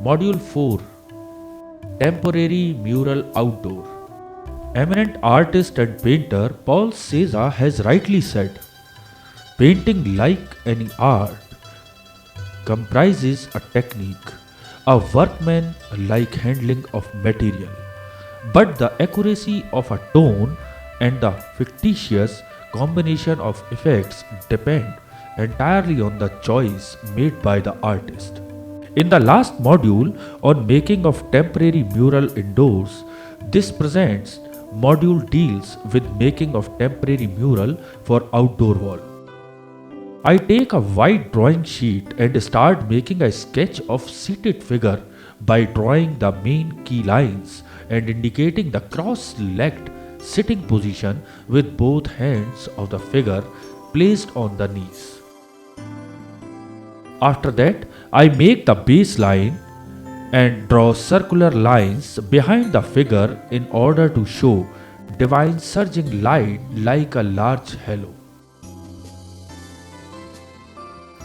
Module 4, Temporary Mural Outdoor. Eminent artist and painter Paul César has rightly said, painting, like any art, comprises a technique, a workman-like handling of material. But the accuracy of a tone and the fictitious combination of effects depend entirely on the choice made by the artist. In the last module on making of temporary mural indoors, this presents module deals with making of temporary mural for outdoor wall. I take a white drawing sheet and start making a sketch of seated figure by drawing the main key lines and indicating the cross-legged sitting position with both hands of the figure placed on the knees. After that, I make the baseline and draw circular lines behind the figure in order to show divine surging light like a large halo.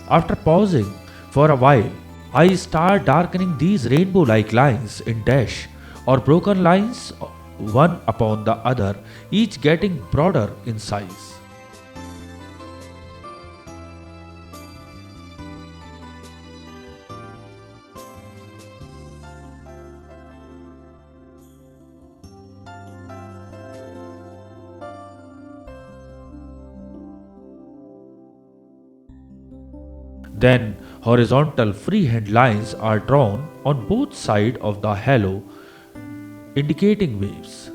After pausing for a while, I start darkening these rainbow-like lines in dash or broken lines one upon the other, each getting broader in size. Then horizontal freehand lines are drawn on both sides of the halo, indicating waves.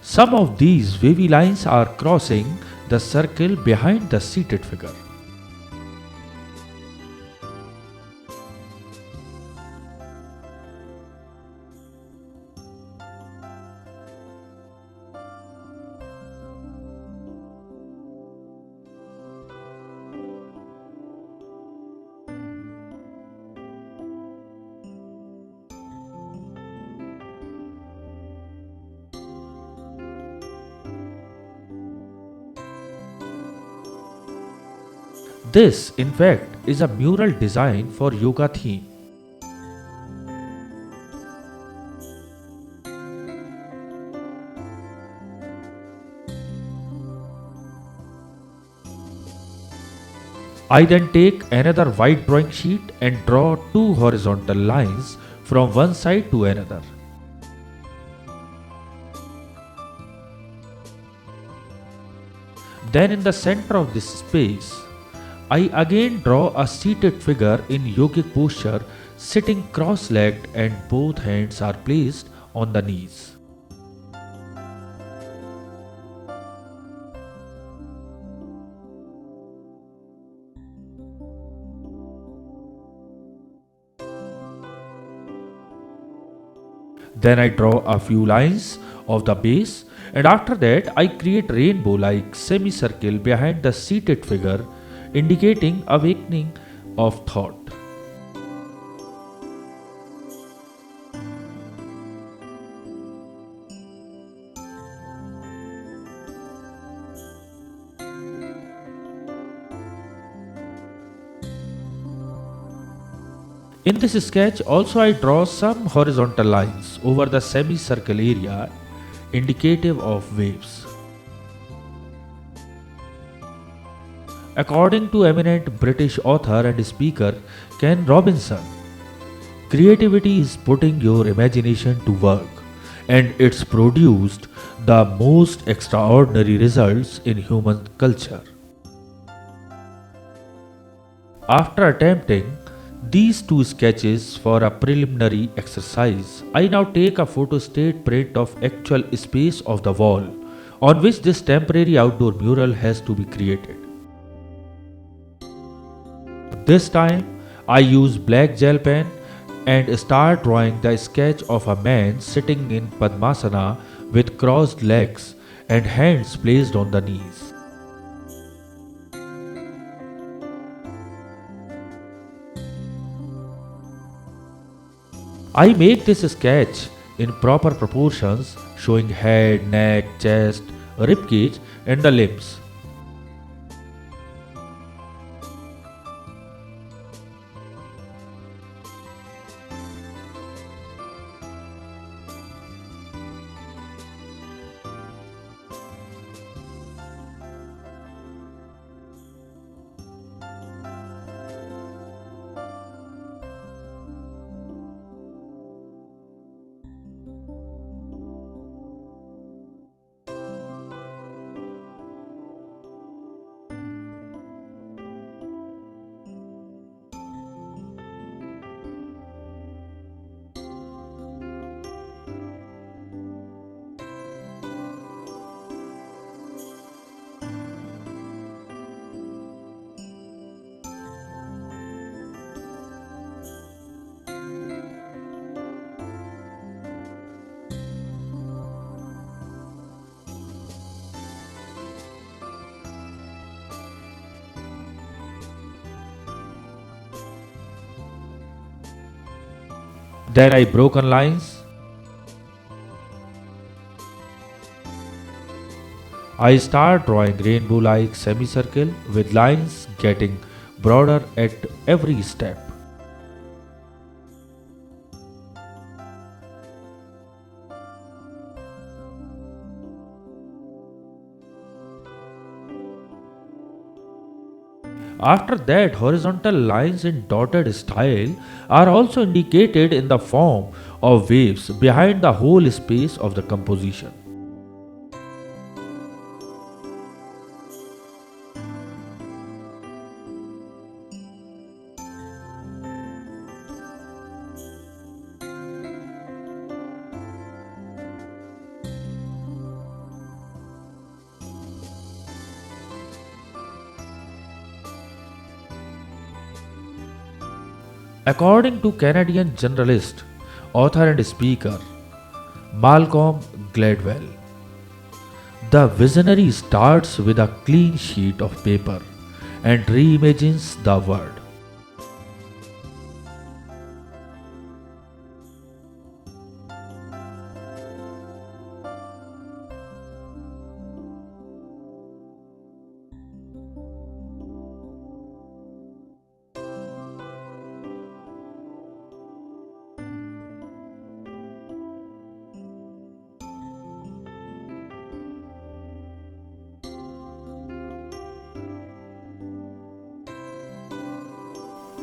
Some of these wavy lines are crossing the circle behind the seated figure. This, in fact, is a mural design for yoga theme. I then take another white drawing sheet and draw two horizontal lines from one side to another. Then in the center of this space, I again draw a seated figure in yogic posture, sitting cross-legged and both hands are placed on the knees. Then I draw a few lines of the base, and after that I create rainbow-like semicircle behind the seated figure, indicating awakening of thought. In this sketch also I draw some horizontal lines over the semicircle area, indicative of waves. According to eminent British author and speaker Ken Robinson, creativity is putting your imagination to work, and it's produced the most extraordinary results in human culture. After attempting these two sketches for a preliminary exercise, I now take a photostat print of actual space of the wall on which this temporary outdoor mural has to be created. This time I use black gel pen and start drawing the sketch of a man sitting in Padmasana with crossed legs and hands placed on the knees. I make this sketch in proper proportions showing head, neck, chest, ribcage and the limbs. Then I broken lines. I start drawing rainbow like semicircle with lines getting broader at every step. After that, horizontal lines in dotted style are also indicated in the form of waves behind the whole space of the composition. According to Canadian journalist, author and speaker Malcolm Gladwell, the visionary starts with a clean sheet of paper and reimagines the world.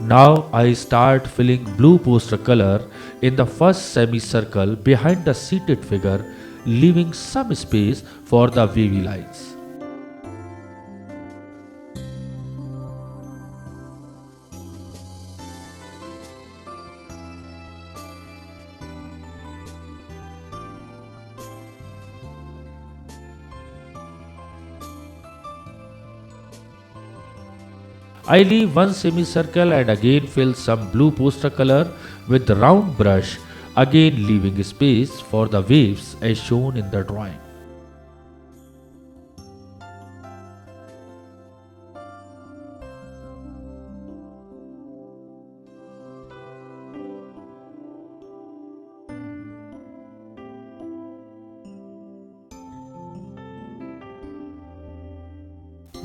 Now I start filling blue poster color in the first semicircle behind the seated figure, leaving some space for the wavy lines. I leave one semicircle and again fill some blue poster color with the round brush, again leaving space for the waves as shown in the drawing.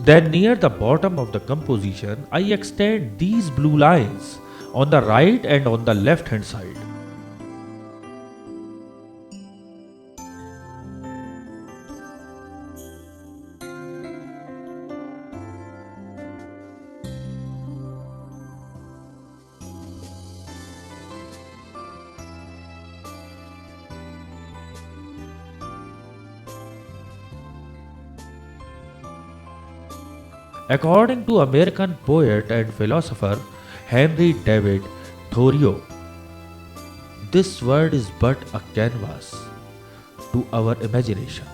Then near the bottom of the composition, I extend these blue lines on the right and on the left hand side. According to American poet and philosopher Henry David Thoreau, this world is but a canvas to our imagination.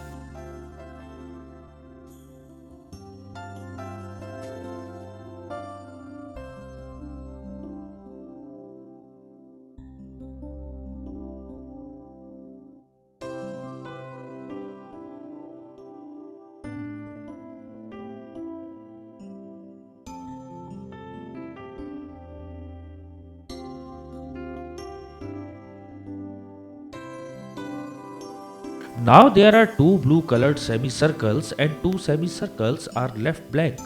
Now there are two blue colored semicircles and two semicircles are left blank.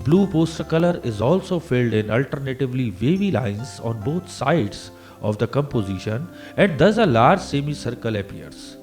Blue poster color is also filled in alternatively wavy lines on both sides of the composition and thus a large semicircle appears.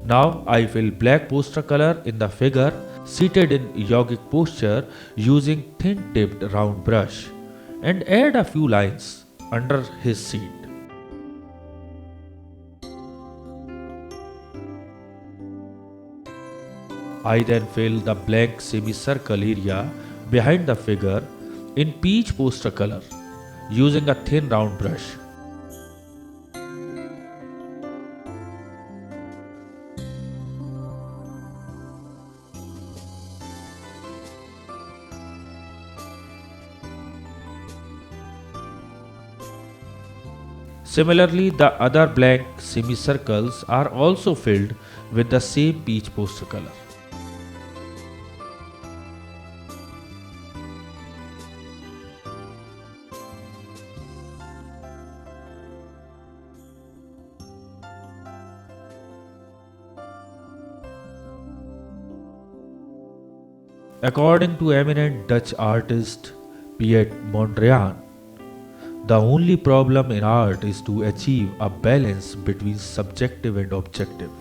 Now I fill black poster color in the figure seated in yogic posture using thin tipped round brush and add a few lines under his seat. I then fill the blank semicircle area behind the figure in peach poster color using a thin round brush. Similarly, the other blank semicircles are also filled with the same peach poster color. According to eminent Dutch artist Piet Mondrian, the only problem in art is to achieve a balance between subjective and objective.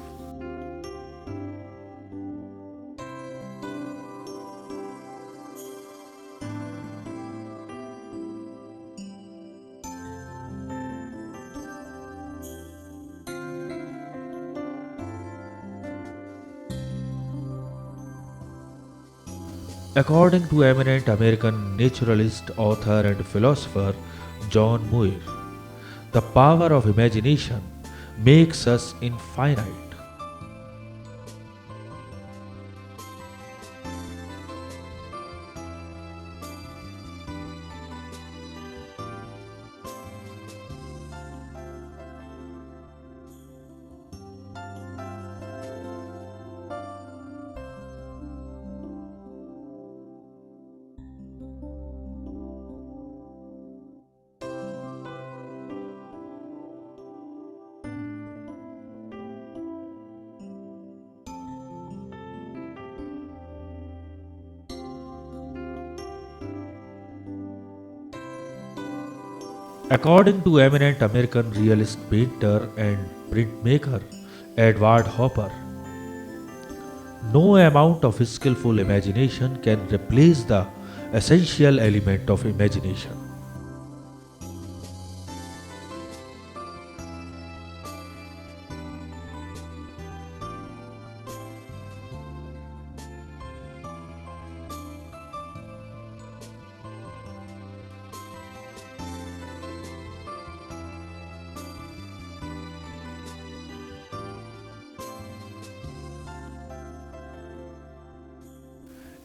According to eminent American naturalist, author, and philosopher John Muir, the power of imagination makes us infinite. According to eminent American realist painter and printmaker Edward Hopper, no amount of skillful imagination can replace the essential element of imagination.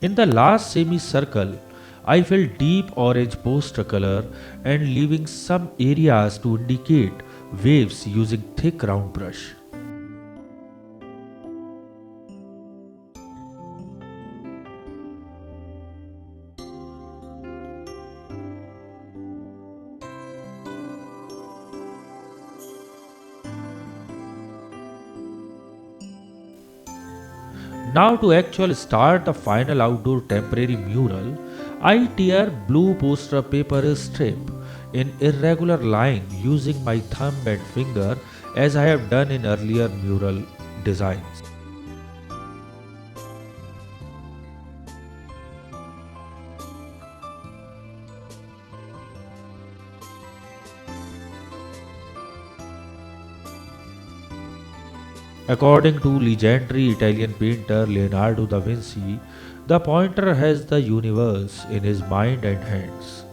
In the last semicircle, I fill deep orange poster color and leaving some areas to indicate waves using thick round brush. Now to actually start the final outdoor temporary mural, I tear blue poster paper strip in irregular line using my thumb and finger as I have done in earlier mural designs. According to legendary Italian painter Leonardo da Vinci, the pointer has the universe in his mind and hands.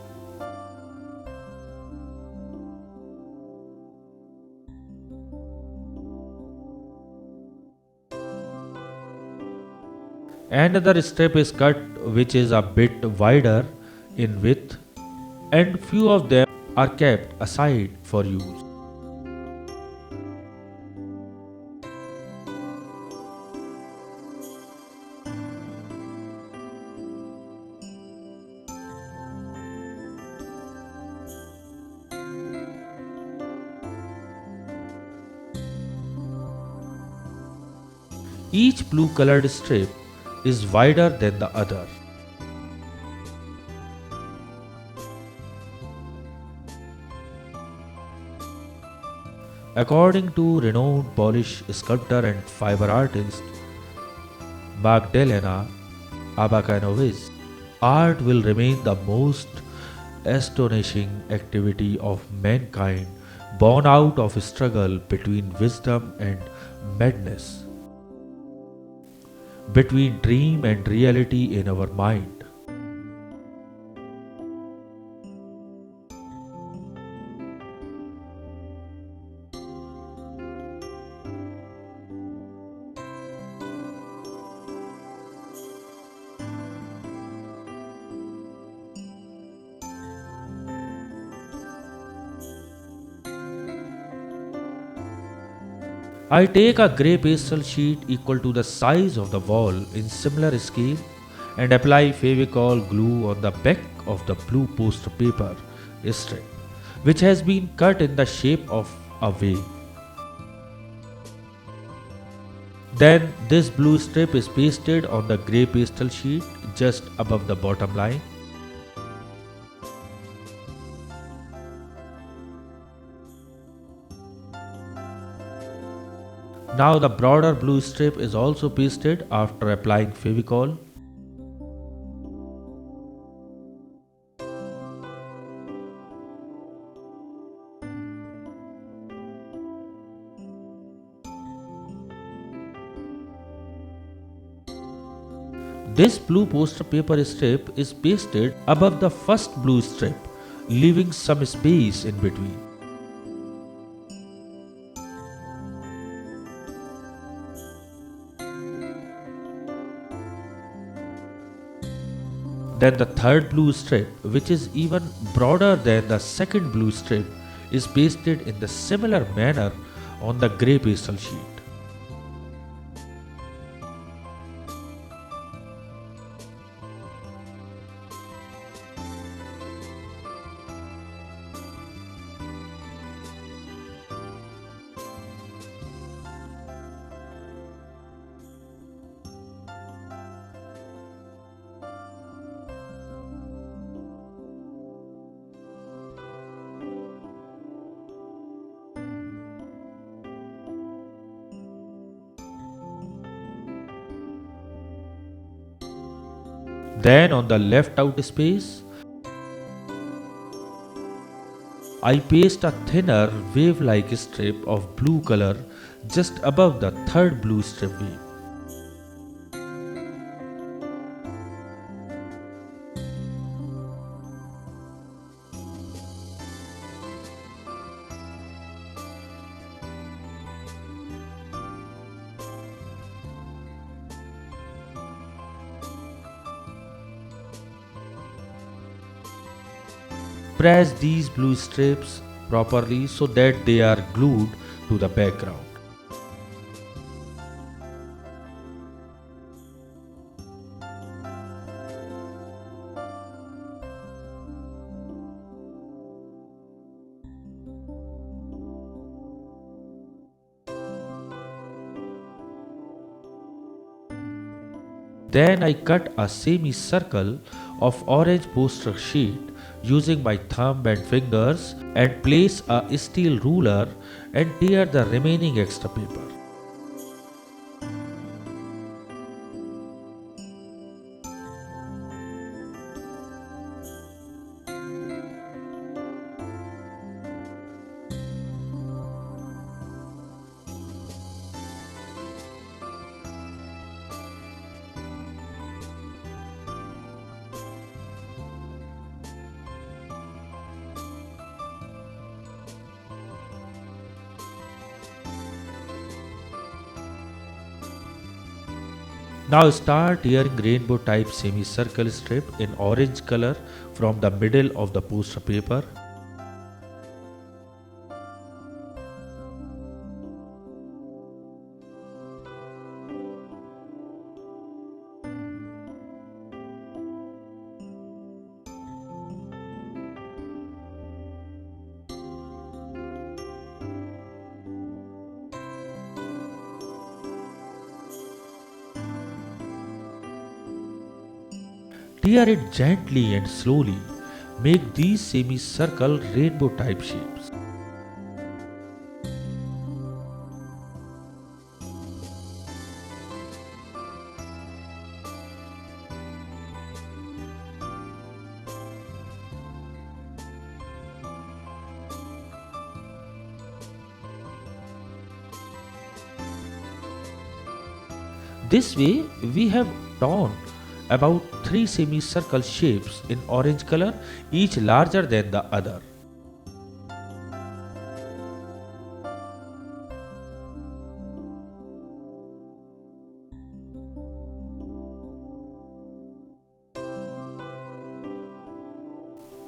Another strip is cut which is a bit wider in width and few of them are kept aside for use. Each blue colored strip is wider than the other. According to renowned Polish sculptor and fiber artist Magdalena Abakanowicz, art will remain the most astonishing activity of mankind, born out of a struggle between wisdom and madness, between dream and reality in our mind. I take a grey pastel sheet equal to the size of the wall in similar scale and apply Fevicol glue on the back of the blue poster paper strip, which has been cut in the shape of a wave. Then this blue strip is pasted on the grey pastel sheet just above the bottom line. Now the broader blue strip is also pasted after applying Fevicol. This blue poster paper strip is pasted above the first blue strip, leaving some space in between. Then the third blue strip, which is even broader than the second blue strip, is pasted in the similar manner on the grey pastel sheet. Then on the left out space, I paste a thinner wave-like strip of blue color just above the third blue strip wave. Press these blue strips properly so that they are glued to the background. Then I cut a semicircle of orange poster sheet using my thumb and fingers and place a steel ruler and tear the remaining extra paper. Now start tearing rainbow type semicircle strip in orange color from the middle of the poster paper. Tear it gently and slowly. Make these semicircle rainbow type shapes. This way we have drawn about 3 semicircle shapes in orange color, each larger than the other.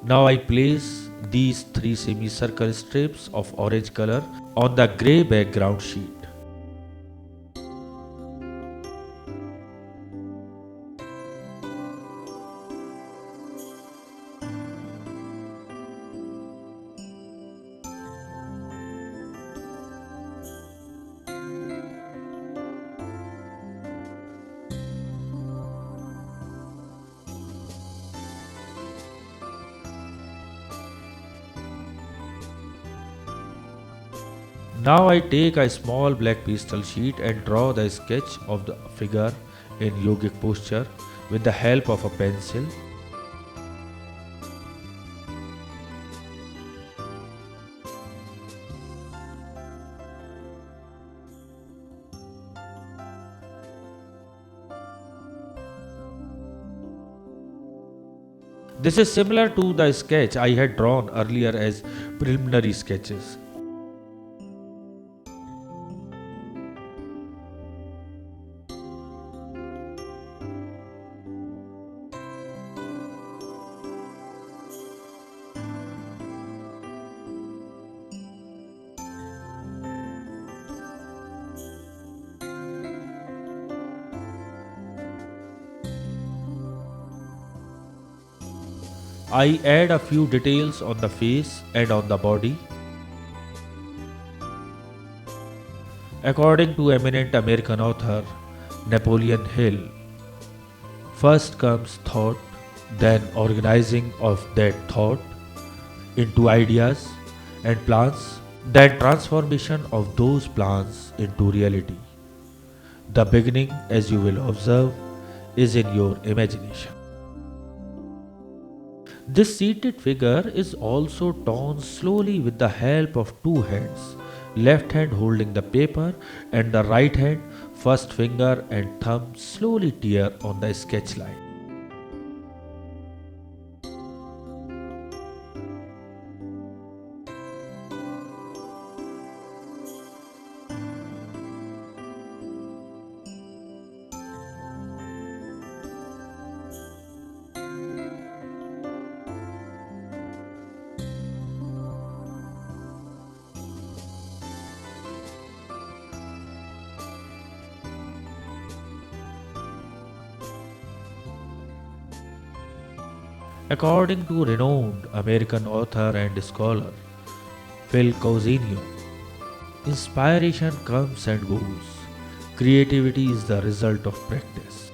Now I place these 3 semicircle strips of orange color on the grey background sheet. Now I take a small black pastel sheet and draw the sketch of the figure in yogic posture with the help of a pencil. This is similar to the sketch I had drawn earlier as preliminary sketches. I add a few details on the face and on the body. According to eminent American author Napoleon Hill, first comes thought, then organizing of that thought into ideas and plans, then transformation of those plans into reality. The beginning, as you will observe, is in your imagination. This seated figure is also drawn slowly with the help of two hands, left hand holding the paper and the right hand, first finger and thumb slowly tear on the sketch line. According to renowned American author and scholar Phil Cousinho, inspiration comes and goes. Creativity is the result of practice.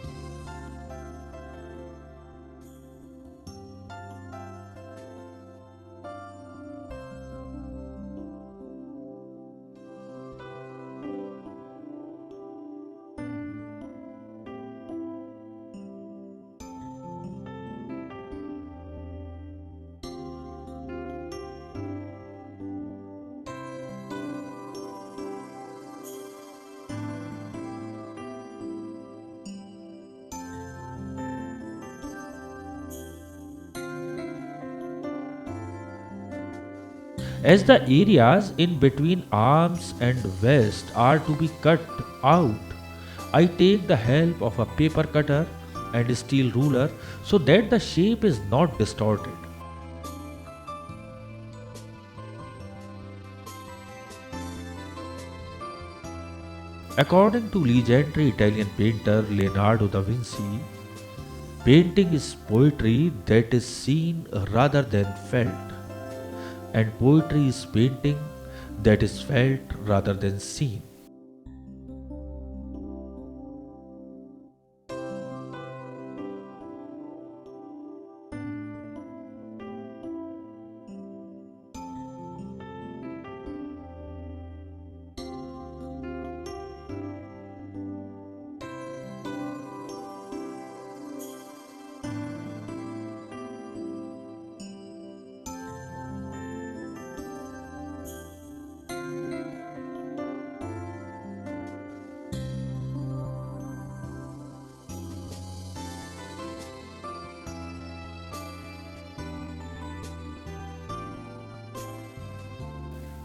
As the areas in between arms and vest are to be cut out, I take the help of a paper cutter and a steel ruler so that the shape is not distorted. According to legendary Italian painter Leonardo da Vinci, painting is poetry that is seen rather than felt, and poetry is painting that is felt rather than seen.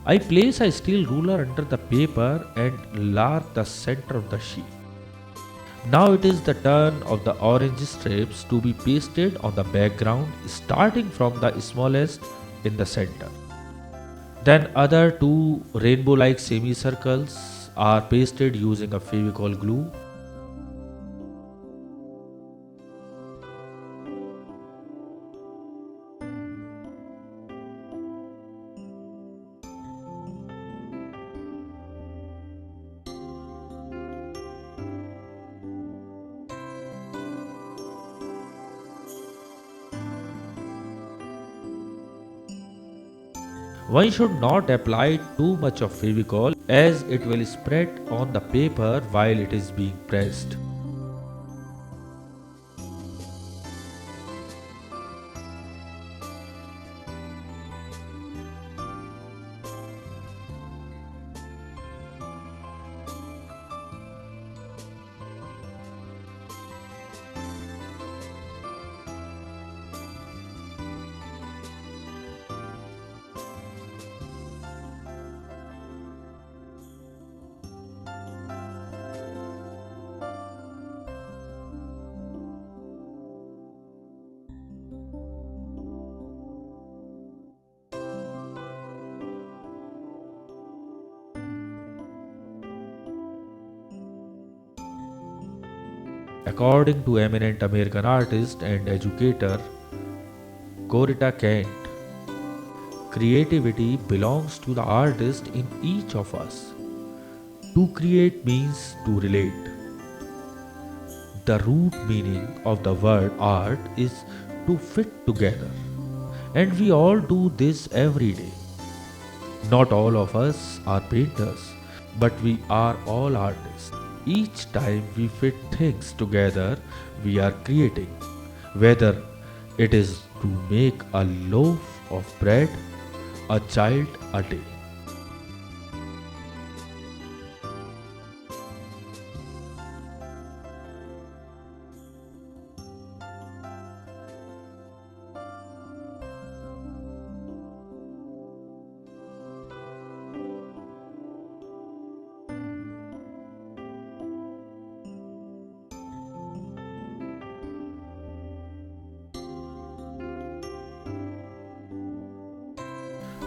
I place a steel ruler under the paper and mark the center of the sheet. Now it is the turn of the orange strips to be pasted on the background starting from the smallest in the center. Then other two rainbow-like semicircles are pasted using a Fevicol glue. One should not apply too much of Fevicol as it will spread on the paper while it is being pressed. According to eminent American artist and educator Coretta Kent, creativity belongs to the artist in each of us. To create means to relate. The root meaning of the word art is to fit together, and we all do this every day. Not all of us are painters, but we are all artists. Each time we fit things together, we are creating, whether it is to make a loaf of bread, a child a day.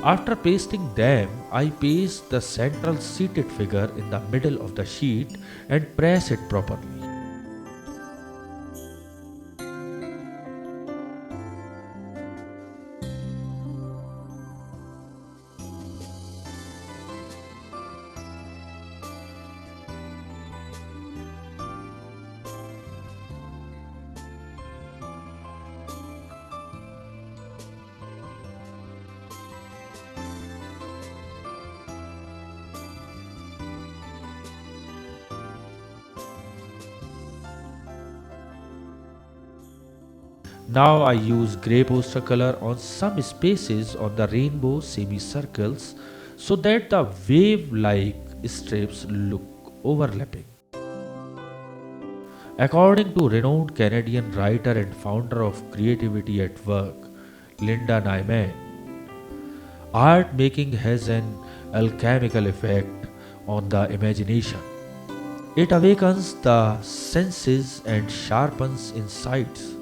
After pasting them, I paste the central seated figure in the middle of the sheet and press it properly. Now I use grey poster color on some spaces on the rainbow semicircles so that the wave-like strips look overlapping. According to renowned Canadian writer and founder of Creativity at Work, Linda Nyman, art making has an alchemical effect on the imagination. It awakens the senses and sharpens insights,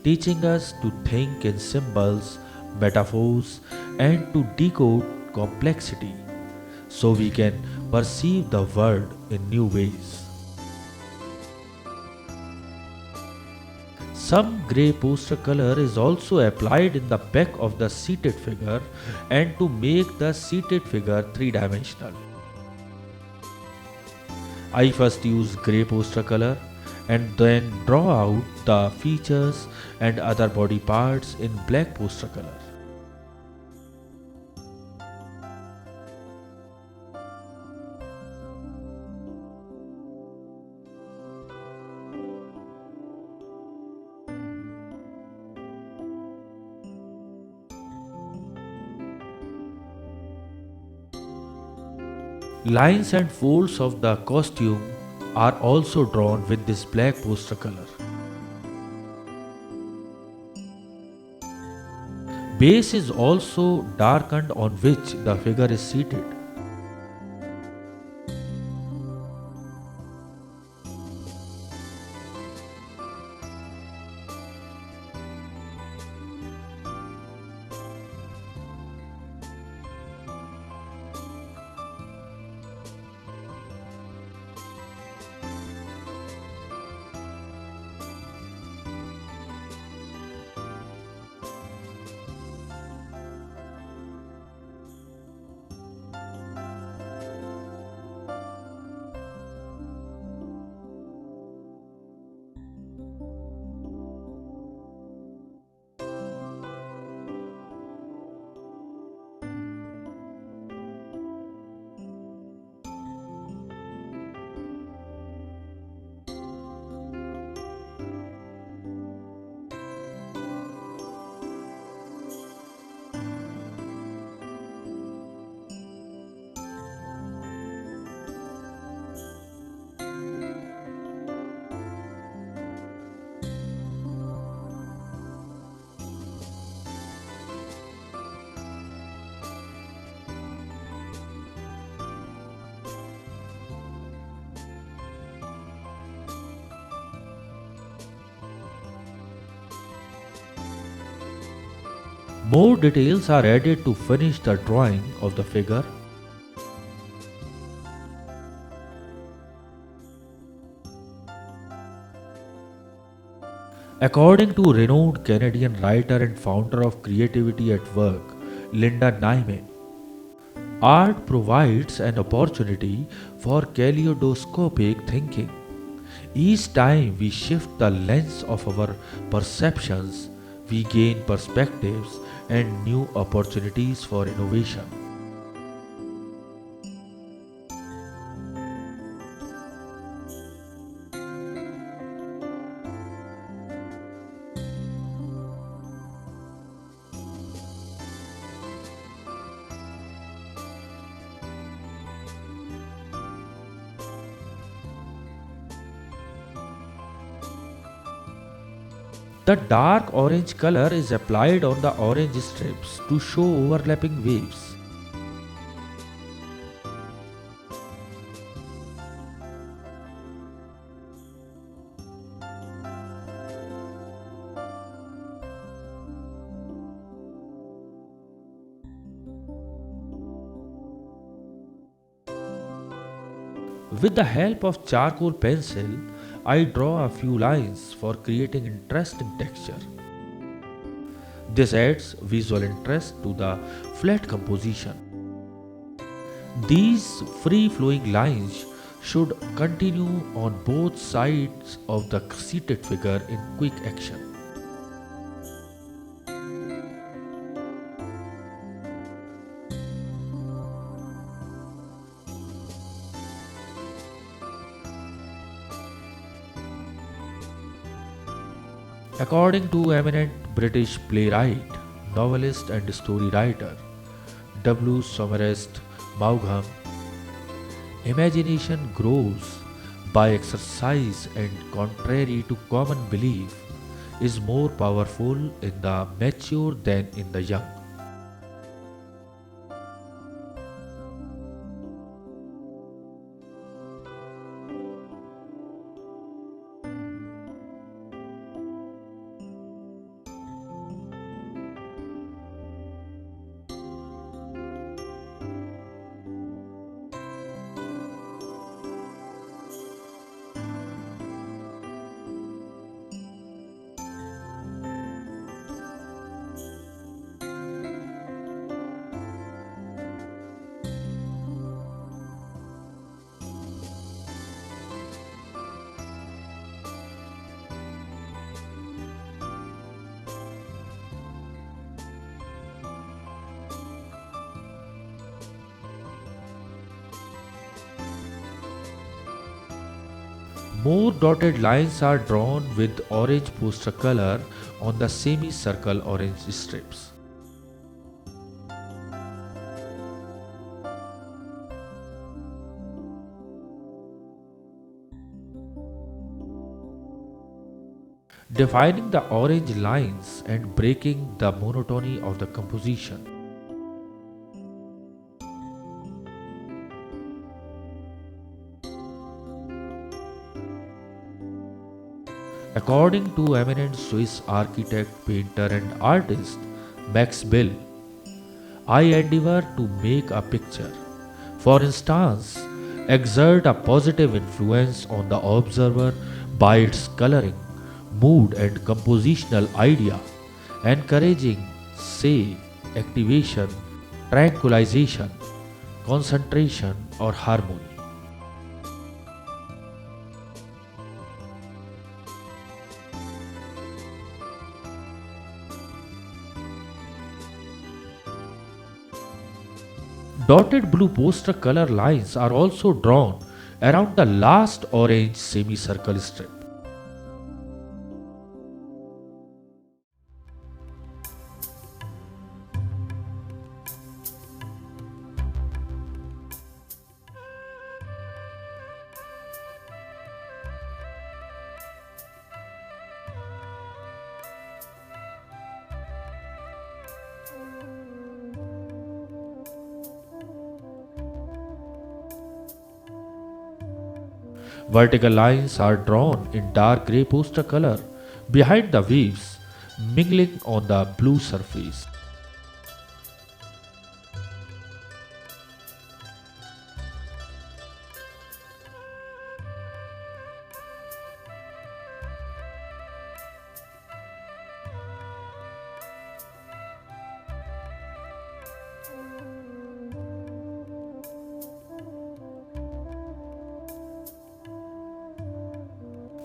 teaching us to think in symbols, metaphors, and to decode complexity so we can perceive the world in new ways. Some grey poster color is also applied in the back of the seated figure and to make the seated figure three-dimensional. I first use grey poster color and then draw out the features and other body parts in black poster color. Lines and folds of the costume are also drawn with this black poster color. Base is also darkened on which the figure is seated. More details are added to finish the drawing of the figure. According to renowned Canadian writer and founder of Creativity at Work, Linda Nyman, art provides an opportunity for kaleidoscopic thinking. Each time we shift the lens of our perceptions, we gain perspectives and new opportunities for innovation. The dark orange color is applied on the orange strips to show overlapping waves. With the help of charcoal pencil, I draw a few lines for creating interesting texture. This adds visual interest to the flat composition. These free-flowing lines should continue on both sides of the seated figure in quick action. According to eminent British playwright, novelist, and story writer W. Somerset Maugham, imagination grows by exercise and, contrary to common belief, is more powerful in the mature than in the young. More dotted lines are drawn with orange poster color on the semicircle orange strips. Defining the orange lines and breaking the monotony of the composition. According to eminent Swiss architect, painter, and artist Max Bill, I endeavor to make a picture, for instance, exert a positive influence on the observer by its coloring, mood, and compositional idea, encouraging, say, activation, tranquilization, concentration, or harmony. Dotted blue poster color lines are also drawn around the last orange semicircle strip. Vertical lines are drawn in dark grey poster color behind the waves, mingling on the blue surface.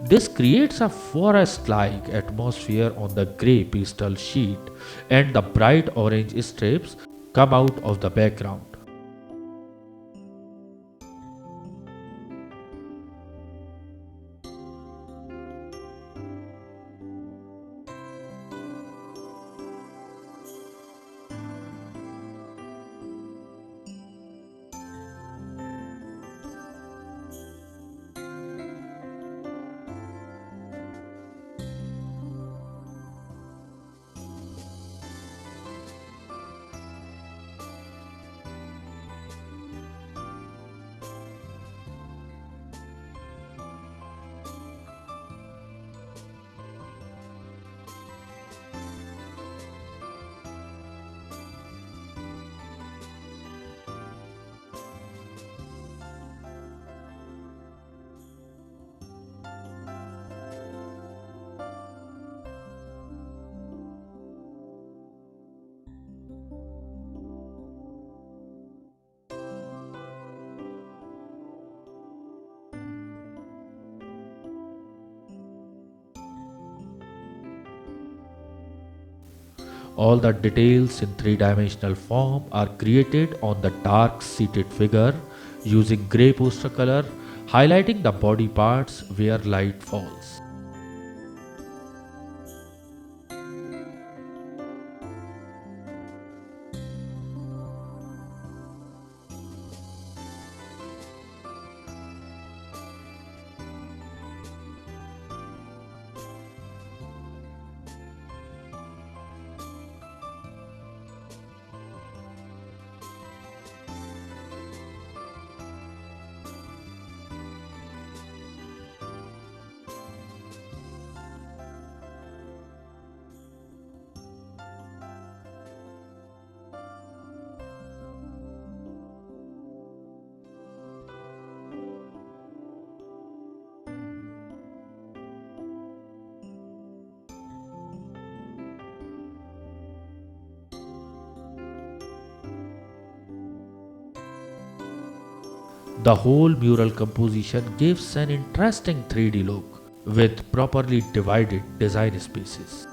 This creates a forest-like atmosphere on the grey pastel sheet, and the bright orange strips come out of the background. All the details in three-dimensional form are created on the dark seated figure using grey poster color, highlighting the body parts where light falls. The whole mural composition gives an interesting 3D look with properly divided design spaces.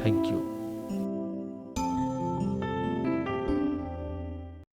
Thank you.